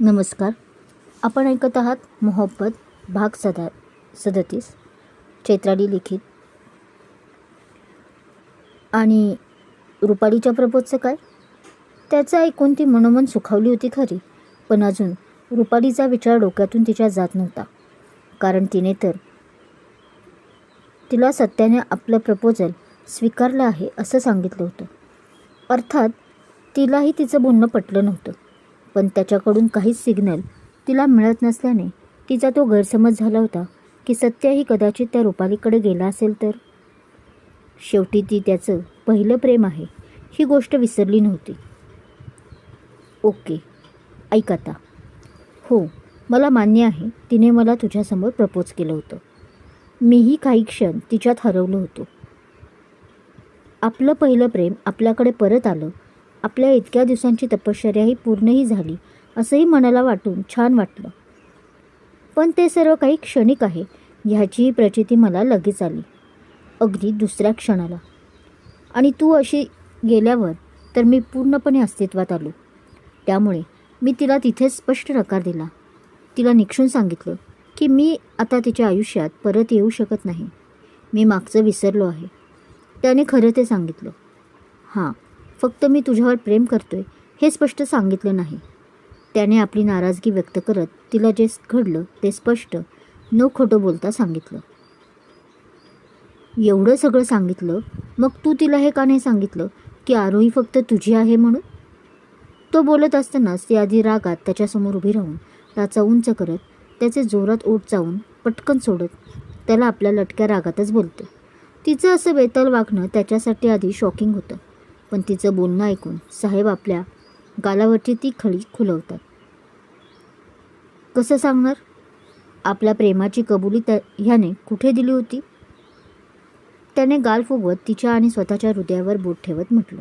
नमस्कार. आपण ऐकत आहात मोहब्बत भाग 37 चैत्राली लिखित. आणि रुपालीच्या प्रपोजचं काय? त्याचं ऐकून ती मनोमन सुखावली होती खरी, पण अजून रुपालीचा विचार डोक्यातून तिच्या जात नव्हता. कारण तिला सत्याने आपलं प्रपोजल स्वीकारलं आहे असं सांगितलं होतं. अर्थात तिलाही तिचं बोलणं पटलं नव्हतं, पण त्याच्याकडून काहीच सिग्नल तिला मिळत नसल्याने तिचा तो गैरसमज झाला होता की सत्याही कदाचित त्या रुपालीकडे गेला असेल तर. शेवटी ती त्याचं पहिलं प्रेम आहे ही गोष्ट विसरली नव्हती. ओके, ऐक आता. हो, मला मान्य आहे तिने मला तुझ्यासमोर प्रपोज केलं होतं. मीही काही क्षण तिच्यात हरवलो होतो. आपलं पहिलं प्रेम आपल्याकडे परत आलं, आपल्या इतक्या दिवसांची तपश्चर्याही पूर्णही झाली असंही मनाला वाटून छान वाटलं. पण ते सर्व काही क्षणिक आहे ह्याचीही प्रचिती मला लगेच आली, अगदी दुसऱ्या क्षणाला. आणि तू अशी गेल्यावर तर मी पूर्णपणे अस्तित्वात आलो. त्यामुळे मी तिला तिथेच स्पष्ट नकार दिला. तिला निक्षून सांगितलं की मी आता तिच्या आयुष्यात परत येऊ शकत नाही. मी मागचं विसरलो आहे. त्याने खरं ते सांगितलं. हां, फक्त मी तुझ्यावर प्रेम करतोय हे स्पष्ट सांगितलं नाही. त्याने आपली नाराजगी व्यक्त करत तिला जे घडलं ते स्पष्ट न खोटं बोलता सांगितलं. एवढं सगळं सांगितलं, मग तू तिला हे का नाही सांगितलं की आरोही फक्त तुझी आहे म्हणून? तो बोलत असतानाच ती आधी रागात त्याच्यासमोर उभी राहून टाचा उंच करत त्याचे जोरात ओठ चावून पटकन सोडत त्याला आपल्या लटक्या रागातच बोलते. तिचं असं बेताल वागणं त्याच्यासाठी आधी शॉकिंग होतं, पण तिचं बोलणं ऐकून साहेब आपल्या गालावरची ती खळी खुलवतात. कसं सांगणार? आपल्या प्रेमाची कबुली ह्याने कुठे दिली होती? त्याने गाल फुगवत तिच्या आणि स्वतःच्या हृदयावर बोट ठेवत म्हटलं.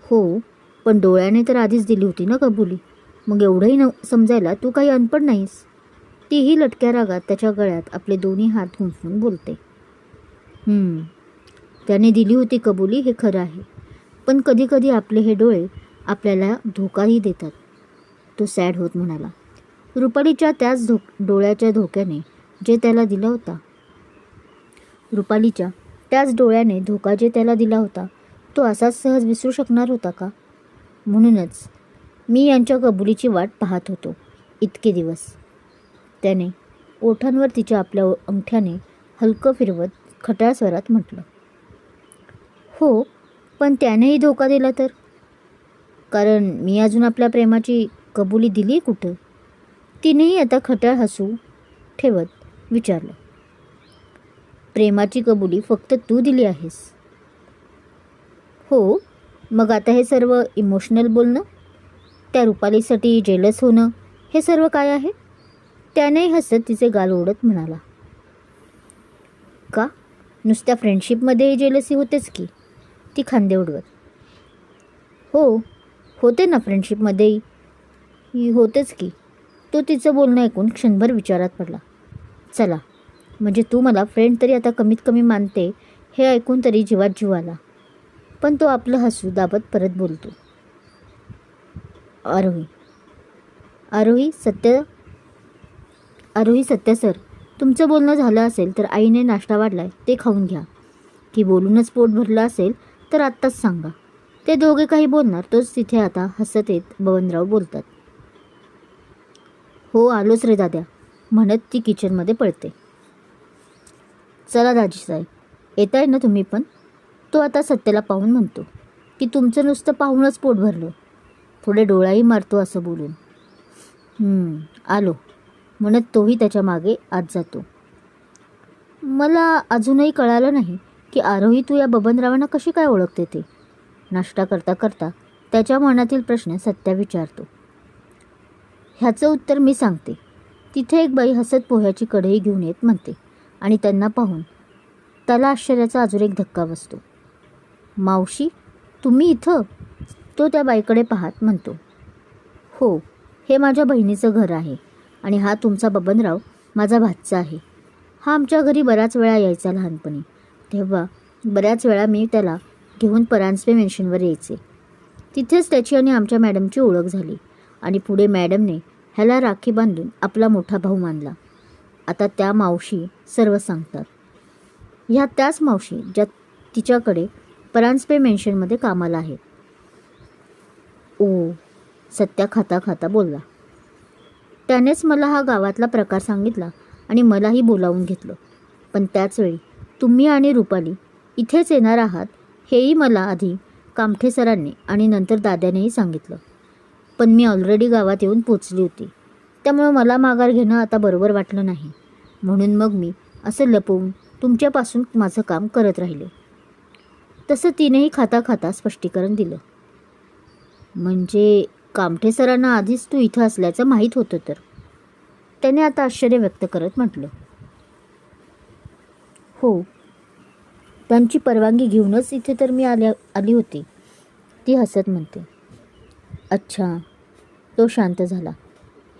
हो, पण डोळ्याने तर आधीच दिली होती ना कबुली. मग एवढंही समजायला तू काही अनपढ नाहीस. तीही लटक्या रागात त्याच्या गळ्यात आपले दोन्ही हात गुंफून बोलते. त्याने दिली होती कबुली हे खरं आहे, पण कधीकधी आपले हे डोळे आपल्याला धोकाही देतात, तो सॅड होत म्हणाला. रुपालीच्या त्याच डोळ्याच्या धोक्याने जे त्याला दिला होता रुपालीच्या त्याच डोळ्याने धोका जे त्याला दिला होता तो असाच सहज विसरू शकणार होता का? म्हणूनच मी यांच्या कबुलीची वाट पाहत होतो इतके दिवस. त्याने ओठांवर तिच्या आपल्या अंगठ्याने हलकं फिरवत खट्याळ स्वरात म्हटलं. हो, पण त्यानेही धोका दिला तर? कारण मी अजून आपल्या प्रेमाची कबुली दिली कुठं? तिनेही आता खट्याळ हसू ठेवत विचारलं. प्रेमाची कबुली फक्त तू दिली आहेस. हो, मग आता हे सर्व इमोशनल बोलणं, त्या रुपालीसाठी जेलस होणं, हे सर्व काय आहे? त्यानेही हसत तिचे गाल ओढत म्हणाला. का? नुसत्या फ्रेंडशिपमध्ये जेलसी होतेच की, ती खांदे उडवत. हो, होते ना, फ्रेंडशिपमध्येही होतेच की. तो तिचं बोलणं ऐकून क्षणभर विचारात पडला. चला, म्हणजे तू मला फ्रेंड तरी आता कमीत कमी मानते हे ऐकून तरी जीवात जीव आला. पण तो आपलं हसू दाबत परत बोलतो. आरोही सत्य सर, तुमचं बोलणं झालं असेल तर आईने नाश्ता वाढलाय ते खाऊन घ्या. की बोलूनच पोट भरलं असेल तर आत्ताच सांगा. ते दोघे काही बोलणार तोच तिथे आता हसत येत बबनराव बोलतात. हो, आलोच रे दाद्या, म्हणत ती किचनमध्ये पळते. चला दाजी साहेब, येताय ना तुम्ही पण? तो आता सत्याला पाहून म्हणतो की तुमचं नुसतं पाहूनच पोट भरलं. थोडे डोळाही मारतो असं बोलून. आलो, म्हणत तोही त्याच्या मागे आत जातो. मला अजूनही कळालं नाही की आरोही तू या बबनरावांना कशी काय ओळखते ते? नाश्ता करता करता त्याच्या मनातील प्रश्न सत्या विचारतो. ह्याचं उत्तर मी सांगते. तिथे एक बाई हसत पोह्याची कढई घेऊन येत म्हणते आणि त्यांना पाहून त्याला आश्चर्याचा अजून एक धक्का बसतो. मावशी, तुम्ही इथं? तो त्या बाईकडे पाहत म्हणतो. हो, हे माझ्या बहिणीचं घर आहे आणि हा तुमचा बबनराव माझा भाचा आहे. हा आमच्या घरी बऱ्याच वेळा यायचा लहानपणी. तेव्हा बऱ्याच वेळा मी त्याला घेऊन परांजपे मेन्शनवर यायचे. तिथेच त्याची आणि आमच्या मॅडमची ओळख झाली आणि पुढे मॅडमने ह्याला राखी बांधून आपला मोठा भाऊ मानला. आता त्या मावशी सर्व सांगतात. ह्या त्याच मावशी ज्या तिच्याकडे परांजपे मेन्शनमध्ये कामाला आहेत. ओ, सत्या खाता खाता बोलला. त्यानेच मला हा गावातला प्रकार सांगितला आणि मलाही बोलावून घेतलं. पण त्याचवेळी तुम्ही आणि रुपाली इथेच येणार आहात हेही मला आधी कामठे सरांनी आणि नंतर दादानेही सांगितलं. पण मी ऑलरेडी गावात येऊन पोचली होती. त्यामुळे मला माघार घेणं आता बरोबर वाटलं नाही. म्हणून मग मी असं लपवून तुमच्यापासून माझं काम करत राहिले. तसं तिनेही खाता खाता स्पष्टीकरण दिलं. म्हणजे कामठे सरांना आधीच तू इथं असल्याचं माहीत होतं तर? त्याने आता आश्चर्य व्यक्त करत म्हटलं. हो, त्यांची परवानगी घेऊनच इथे तर मी आली होती, ती हसत म्हणते. अच्छा. तो शांत झाला.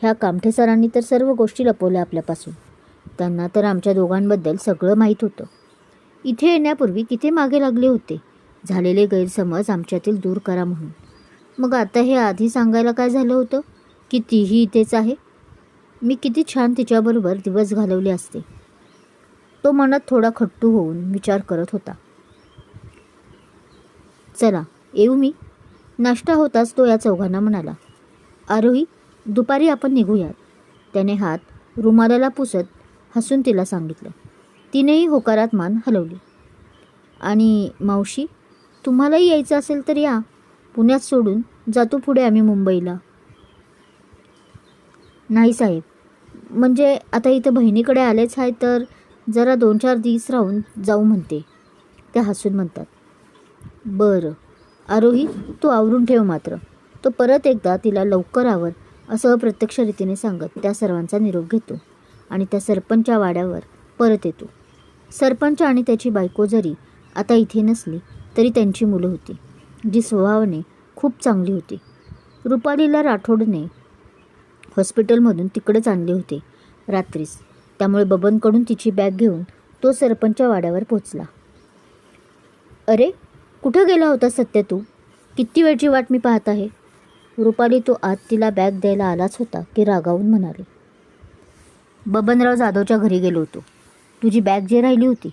ह्या कामठे सरांनी तर सर्व गोष्टी लपवल्या आपल्यापासून. त्यांना तर आमच्या दोघांबद्दल सगळं माहीत होतं. इथे येण्यापूर्वी किती मागे लागले होते झालेले गैरसमज आमच्यातील दूर करा म्हणून. मग आता हे आधी सांगायला काय झालं होतं की तीही इथेच आहे? मी किती छान तिच्याबरोबर दिवस घालवले असते. तो मनात थोडा खट्टू होऊन विचार करत होता. चला येऊ मी. नाश्ता होताच तो या चौघांना म्हणाला. आरोही, दुपारी आपण निघूयात. त्याने हात रुमालाला पुसत हसून तिला सांगितलं. तिनेही होकारात मान हलवली. आणि मावशी, तुम्हालाही यायचं असेल तर या. पुण्यात सोडून जातो पुढे आम्ही मुंबईला. नाही साहेब, म्हणजे आता इथं बहिणीकडे आलेच आहे तर जरा 2-4 दिवस राहून जाऊ म्हणते, त्या हसून म्हणतात. बरं आरोही, तू आवरून ठेव मात्र. तो परत एकदा तिला लवकर आवर असं अप्रत्यक्ष रीतीने सांगत त्या सर्वांचा निरोप घेतो आणि त्या सरपंचा वाड्यावर परत येतो. सरपंच आणि त्याची बायको जरी आता इथे नसली तरी त्यांची मुलं होती, जी स्वभावाने खूप चांगली होती. रुपालीला राठोडने हॉस्पिटलमधून तिकडेच आणले होते रात्रीस. त्यामुळे बबनकडून तिची बॅग घेऊन तो सरपंचा वाड्यावर पोचला. अरे, कुठं गेला होता सत्य तू? किती वेळची वाट मी पाहत आहे. रुपाली तो आत तिला बॅग द्यायला आलाच होता की रागावून म्हणाले. बबनराव जाधवच्या घरी गेलो होतो. तुझी बॅग जे राहिली होती.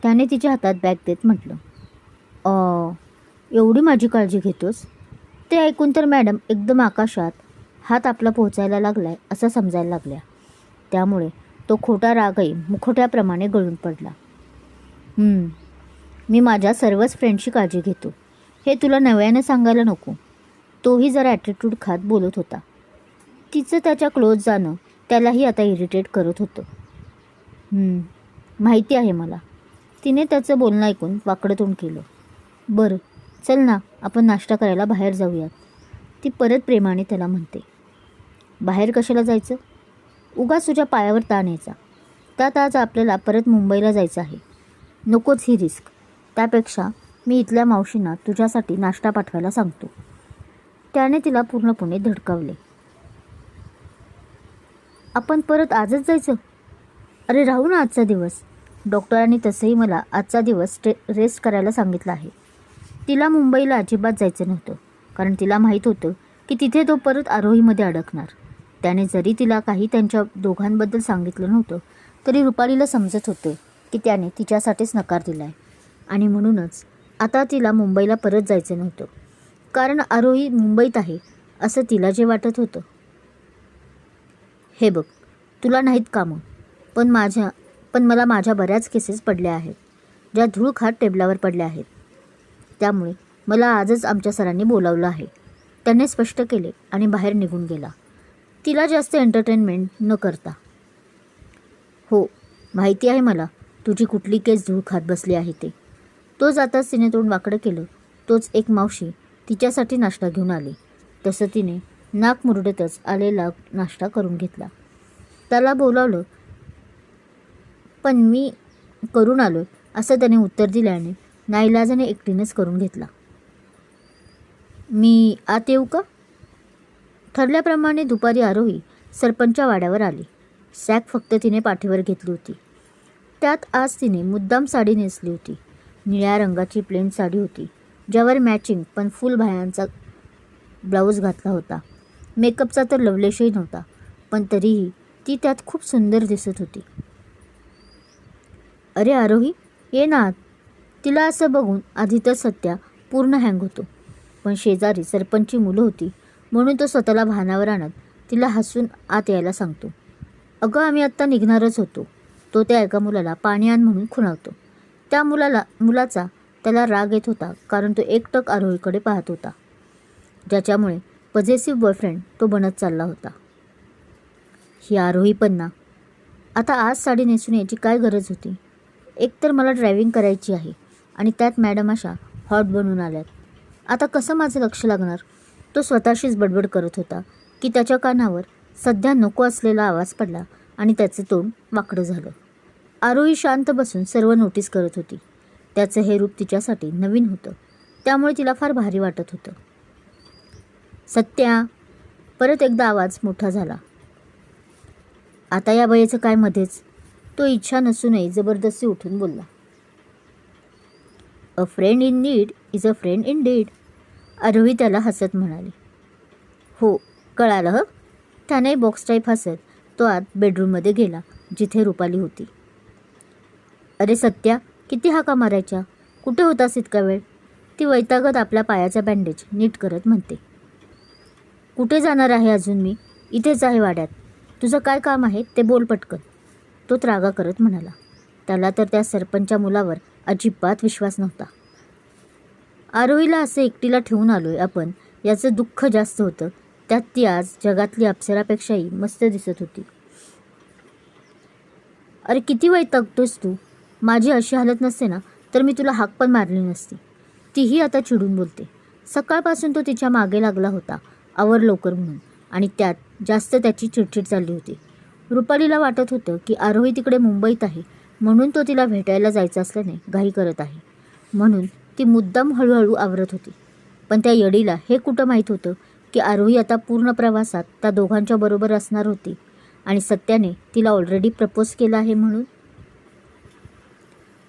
त्याने तिच्या हातात बॅग देत म्हटलं. एवढी माझी काळजी घेतोस? ते ऐकून तर मॅडम एकदम आकाशात हात आपला पोहोचायला लागलाय असं समजायला लागल्या. त्यामुळे तो खोटा रागही मुखोट्याप्रमाणे गळून पडला. मी माझ्या सर्वच फ्रेंडची काळजी घेतो, हे तुला नव्यानं सांगायला नको. तोही जरा ॲटिट्यूड खात बोलत होता. तिचं त्याच्या क्लोज जाणं त्यालाही आता इरिटेट करत होतं. माहिती आहे मला. तिने त्याचं बोलणं ऐकून वाकडं तोंड केलं. बरं चल ना, आपण नाश्ता करायला बाहेर जाऊयात, ती परत प्रेमाने त्याला म्हणते. बाहेर कशाला जायचं? उगाच तुझ्या पायावर ताण यायचा. त्यात आज आपल्याला परत मुंबईला जायचं आहे. नकोच ही रिस्क. त्यापेक्षा मी इथल्या मावशींना तुझ्यासाठी नाश्ता पाठवायला सांगतो. त्याने तिला पूर्णपणे धडकावले. आपण परत आजच जायचं? अरे राहू ना आजचा दिवस. डॉक्टरांनी तसंही मला आजचा दिवस रेस्ट करायला सांगितलं आहे. तिला मुंबईला अजिबात जायचं नव्हतं, कारण तिला माहीत होतं की तिथे तो परत आरोहीमध्ये अडकणार. त्याने जरी तिला काही त्यांच्या दोघांबद्दल सांगितलं नव्हतं तरी रुपालीला समजत होतं की त्याने तिच्यासाठीच नकार दिला आहे. आणि म्हणूनच आता तिला मुंबईला परत जायचं नव्हतं, कारण आरोही मुंबईत आहे असं तिला जे वाटत होतं. हे बघ, तुला नाहीत कामं, पण मला माझ्या बऱ्याच केसेस पडल्या आहेत ज्या धूळ खात टेबलावर पडल्या आहेत. त्यामुळे मला आजच आमच्या सरांनी बोलावलं आहे, त्याने स्पष्ट केले आणि बाहेर निघून गेला, तिला जास्त एंटरटेनमेंट न करता. हो, माहिती आहे मला तुझी कुठली केस धूळ खात बसली आहे ते. तो जाताच तिने तोंड वाकडं केलं. तोच एक मावशी तिच्यासाठी नाश्ता घेऊन आली. तसं तिने नाक मुरडतच आलेला नाश्ता करून घेतला. त्याला बोलावलं, पण मी करून आलो असं त्याने उत्तर दिल्याने नाईलाजाने एकटीनेच करून घेतला. मी आत येऊ का? ठरल्याप्रमाणे दुपारी आरोही सरपंचा वाड्यावर आली. सॅक फक्त तिने पाठीवर घेतली होती. त्यात आज तिने मुद्दाम साडी नेसली होती. निळ्या रंगाची प्लेन साडी होती, ज्यावर मॅचिंग पण फुल बाह्यांचा ब्लाऊज घातला होता. मेकअपचा तर लवलेशही नव्हता, पण तरीही ती त्यात खूप सुंदर दिसत होती. अरे आरोही, ये ना आत. तिला असं बघून आधी तर सत्या पूर्ण हँग होतो, पण शेजारी सरपंचची मुलं होती म्हणून तो स्वतःला भानावर आणत तिला हसून आत यायला सांगतो. अगं, आम्ही आत्ता निघणारच होतो. तो त्या एका मुलाला पाणी आण म्हणून खुणावतो. त्या मुलाचा त्याला राग येत होता, कारण तो एकटक आरोहीकडे पाहत होता, ज्याच्यामुळे पॉझेसिव्ह बॉयफ्रेंड तो बनत चालला होता. ही आरोही पण ना, आता आज साडी नेसून याची काय गरज होती? एकतर मला ड्रायव्हिंग करायची आहे आणि त्यात मॅडम अशा हॉट बनून आल्यात. आता कसं माझं लक्ष लागणार? तो स्वतःशीच बडबड करत होता की त्याच्या कानावर सध्या नको असलेला आवाज पडला आणि त्याचं तोंड वाकडं झालं. आरोही शांत बसून सर्व नोटीस करत होती. त्याचं हे रूप तिच्यासाठी नवीन होतं, त्यामुळे तिला फार भारी वाटत होतं. सत्या, परत एकदा आवाज मोठा झाला. आता या बाईचं काय मध्येच? तो इच्छा नसूनही जबरदस्ती उठून बोलला. A friend in need is a friend in deed. Aarohi त्याला हसत म्हणाली. हो, कळालं हं. त्याने बॉक्स टाईप हसत तो आत बेडरूममध्ये गेला जिथे रुपाली होती. अरे सत्या, किती हाका मारायच्या? कुठे होतास इतका वेळ? ती वैतागत आपल्या पायाचा बँडेज नीट करत म्हणते. कुठे जाणार आहे अजून मी? इथेच आहे वाड्यात. तुझं काय काम आहे ते बोल पटकन. तो त्रागा करत म्हणाला. त्याला तर त्या सरपंचच्या मुलावर अजिबात विश्वास नव्हता. आरोहीला असं एकटीला ठेवून आलोय आपण याचं दुःख जास्त होतं. त्यात ती आज जगातली अप्सरापेक्षाही मस्त दिसत होती. अरे किती वैतागतोस तू? माझी अशी हालत नसते ना तर मी तुला हाक पण मारली नसती. तीही आता चिडून बोलते. सकाळपासून तो तिच्या मागे लागला होता आवर लवकर म्हणून, आणि त्यात जास्त त्याची चिडचिड चालली होती. रुपालीला वाटत होतं की आरोही तिकडे मुंबईत आहे म्हणून तो तिला भेटायला जायचं असल्याने घाई करत आहे, म्हणून ती मुद्दाम हळूहळू आवरत होती. पण त्या येडीला हे कुठं माहीत होतं की आरोही आता पूर्ण प्रवासात त्या दोघांच्या बरोबर असणार होती आणि सत्याने तिला ऑलरेडी प्रपोज केला आहे म्हणून.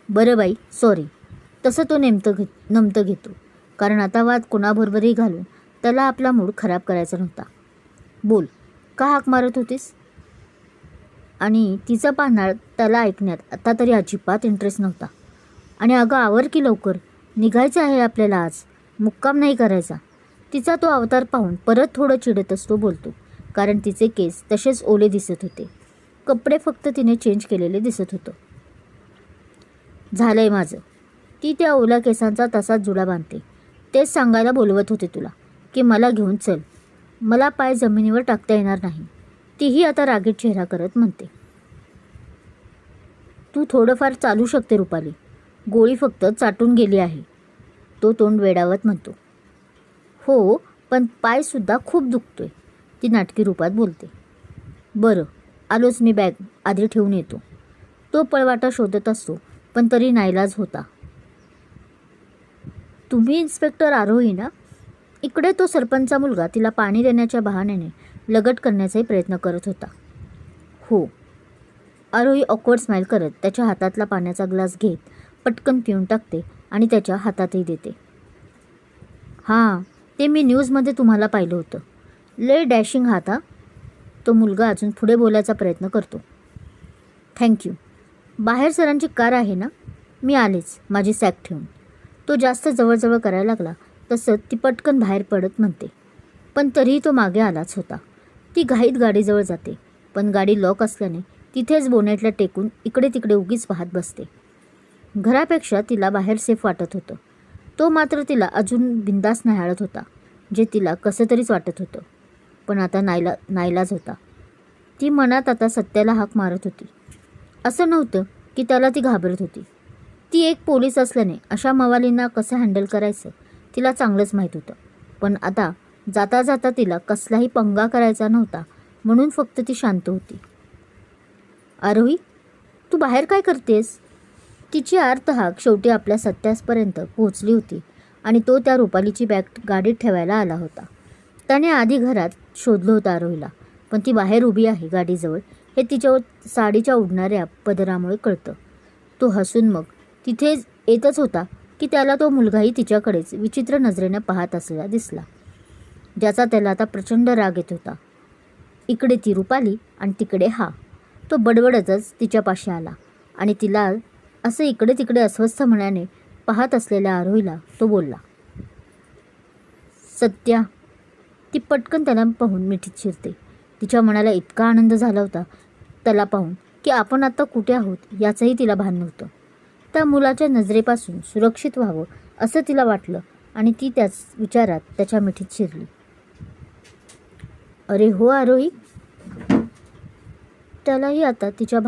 बरं बाई, सॉरी. तसं तो नमतं घेतो, कारण आता वाद कोणाबरोबरही घालून त्याला आपला मूड खराब करायचा नव्हता. बोल, का हाक मारत होतीस? आणि तिचं पाहणार त्याला ऐकण्यात आता तरी अजिबात इंटरेस्ट नव्हता. आणि अगं आवर की लवकर, निघायचं आहे आपल्याला आज, मुक्काम नाही करायचा. तिचा तो अवतार पाहून परत थोडं चिडतच तो बोलतो, कारण तिचे केस तसेच ओले दिसत होते. कपडे फक्त तिने चेंज केलेले दिसत होतं. झालंय माझं. ती त्या ओल्या केसांचा तसाच जुडा बांधते. तेच सांगायला बोलवत होते तुला की मला घेऊन चल. मला पाय जमिनीवर टाकता येणार नाही, तीही आता रागीट चेहरा करत म्हणते. तू थोडंफार चालू शकते रुपाली, गोळी फक्त चाटून गेली आहे. तो तोंड वेडावत म्हणतो. हो, पण पायसुद्धा खूप दुखतोय, ती नाटकी रूपात बोलते. बरं, आलोच मी, बॅग आधी ठेवून येतो. तो पळवाटा शोधत असतो, पण तरी नाईलाज होता. तुम्ही इन्स्पेक्टर आरोही ना? इकडे तो सरपंचचा मुलगा तिला पाणी देण्याच्या बहाण्याने लगट करण्याचाही प्रयत्न करत होता. हो. आरोही ऑकवर्ड स्माईल करत त्याच्या हातातला पाण्याचा ग्लास घेत पटकन पिऊन टाकते आणि त्याच्या हातातही देते. हां, ते मी न्यूजमध्ये तुम्हाला पाहिलं होतं. लय डॅशिंग हात हा. तो मुलगा अजून पुढे बोलायचा प्रयत्न करतो. थँक्यू. बाहेर सरांची कार आहे ना? मी आलेच, माझी सॅक ठेवून. तो जास्त जवळजवळ करायला लागला तसं ती पटकन बाहेर पडत म्हणते. पण तरीही तो मागे आलाच होता. ती घाईत गाडीजवळ जाते, पण गाडी लॉक असल्याने तिथेच बोनेटला टेकून इकडे तिकडे उगीच पाहत बसते. घरापेक्षा तिला बाहेर सेफ वाटत होतं. तो मात्र तिला अजून बिंदास न्याहाळत होता, जे तिला कसं तरीच वाटत होतं. पण आता नाईलाज होता. ती मनात आता सत्याला हाक मारत होती. असं नव्हतं की त्याला ती घाबरत होती. ती एक पोलीस असल्याने अशा मवालींना कसं हँडल करायचं तिला चांगलंच माहीत होतं. पण आता जाता जाता तिला कसलाही पंगा करायचा नव्हता, म्हणून फक्त ती शांत होती. आरोही, तू बाहेर काय करतेस? तिची आर्त हाक शेवटी आपल्या सत्यासपर्यंत पोहोचली होती आणि तो त्या रुपालीची बॅग गाडीत ठेवायला आला होता. त्याने आधी घरात शोधलं होतं आरोहीला, पण ती बाहेर उभी आहे गाडीजवळ हे तिच्या साडीच्या उडणाऱ्या पदरामुळे कळतं. तो हसून मग तिथे येतच होता की त्याला तो मुलगाही तिच्याकडेच विचित्र नजरेने पाहत असलेला दिसला. ज्याचा त्याला आता प्रचंड राग येत होता. इकडे ती रुपाली आणि तिकडे हा. तो बडबडतच तिच्यापाशी आला आणि तिला असं इकडे तिकडे अस्वस्थ मनाने पाहत असलेल्या आरोहीला तो बोलला, सत्या. ती पटकन त्याला पाहून मिठीत शिरते. तिच्या मनाला इतका आनंद झाला होता त्याला पाहून की आपण आता कुठे आहोत याचंही तिला भान नव्हतं. त्या मुलाच्या नजरेपासून सुरक्षित व्हावं असं तिला वाटलं आणि ती त्याच विचारात त्याच्या मिठीत शिरली. अरे हो आरोही. त्यालाही आता तिची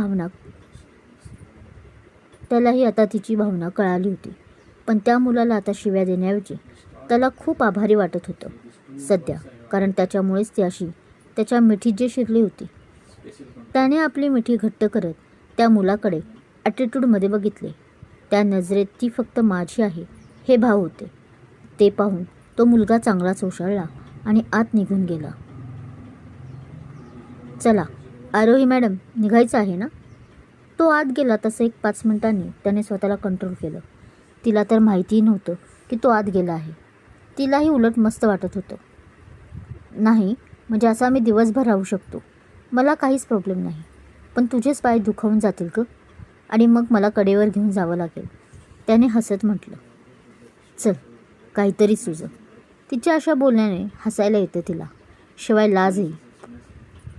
भावना कळाली होती. पण त्या मुलाला आता शिव्या देण्याऐवजी त्याला खूप आभारी वाटत होतं सध्या, कारण त्याच्यामुळेच ती अशी त्याच्या मिठीत जे शिरली होती. त्याने आपली मिठी घट्ट करत त्या मुलाकडे ॲटिट्यूडमध्ये बघितले. त्या नजरेत ती फक्त माझी आहे हे भाव होते. ते पाहून तो मुलगा चांगलाच ओशाळला आणि आत निघून गेला. चला आरोही मॅडम, निघायचं आहे ना. तो आत गेला तसं एक 5 मिनिटांनी त्याने स्वतःला कंट्रोल केलं. तिला तर माहितीही नव्हतं की तो आत गेला आहे. तिलाही उलट मस्त वाटत होतं. नाही म्हणजे असं आम्ही दिवसभर राहू शकतो, मला काहीच प्रॉब्लेम नाही. पण तुझेच पाय दुखावून जातील गं आणि मग मला कडेवर घेऊन जावं लागेल, त्याने हसत म्हटलं. चल काहीतरी सुचव. तिच्या अशा बोलण्याने हसायला येतं तिला, शिवाय लाजही.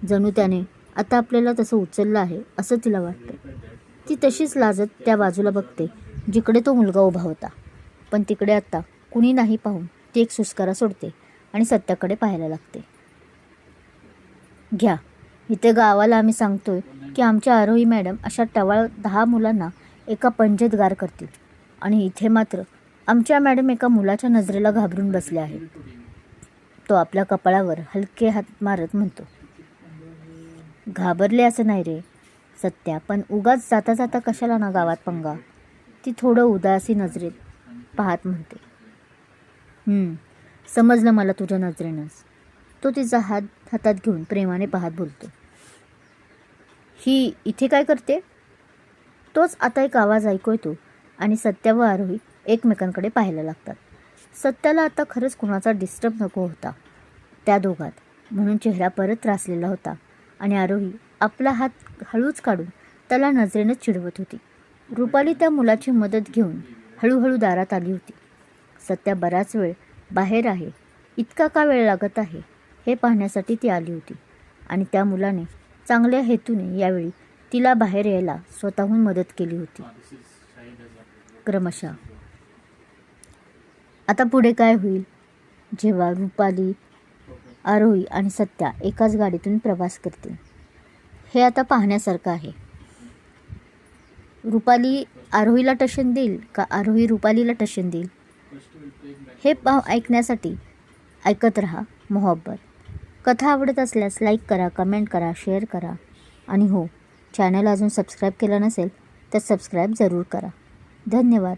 जणू त्याने आता आपल्याला तसं उचललं आहे असं तिला वाटतं. ती तशीच लाजत त्या बाजूला बघते जिकडे तो मुलगा उभा होता. पण तिकडे आत्ता कुणी नाही पाहून ती एक सुस्कारा सोडते आणि सत्याकडे पाहायला लागते. घ्या, इथे गावाला आम्ही सांगतोय की आमच्या आरोही मॅडम अशा टवाळ 10 मुलांना एका पंजेत गार करतील आणि इथे मात्र आमच्या मॅडम एका मुलाच्या नजरेला घाबरून बसल्या आहेत. तो आपल्या कपाळावर हलके हात मारत म्हणतो. घाबरले असं नाही रे सत्या, पण उगाच जाता जाता कशाला ना गावात पंगा, ती थोडं उदासी नजरेत पाहत म्हणते. समजलं मला तुझ्या नजरेनंच. तो तिचा हात हातात घेऊन प्रेमाने पाहत बोलतो. ही इथे काय करते. तोच आता एक आवाज ऐकू येतो आणि सत्या व आरोही एकमेकांकडे पाहायला लागतात. सत्याला आता खरंच कुणाचा डिस्टर्ब नको होता त्या दोघात, म्हणून चेहरा परत त्रासलेला होता आणि आरोही आपला हात हळूच काढून त्याला नजरेनंच चिडवत होती. रुपाली त्या मुलाची मदत घेऊन हळूहळू दारात आली होती. सत्या बराच वेळ बाहेर आहे, इतका का वेळ लागत आहे हे पाहण्यासाठी ती आली होती आणि त्या मुलाने चांगल्या हेतूने यावेळी तिला बाहेर यायला स्वतःहून मदत केली होती. क्रमशः आता पुढे काय होईल जेव्हा रुपाली, आरोही आणि सत्या एकाच गाडीतून प्रवास करतील हे आता पाहण्यासारखं आहे. रुपाली आरोहीला टशन देईल का आरोही रुपालीला टशन देईल हे ऐकण्यासाठी ऐकत रहा मोहब्बत. कथा आवडत असल्यास लाईक करा, कमेंट करा, शेअर करा आणि हो, चॅनल अजून सबस्क्राईब केलं नसेल तर सबस्क्राईब जरूर करा. धन्यवाद.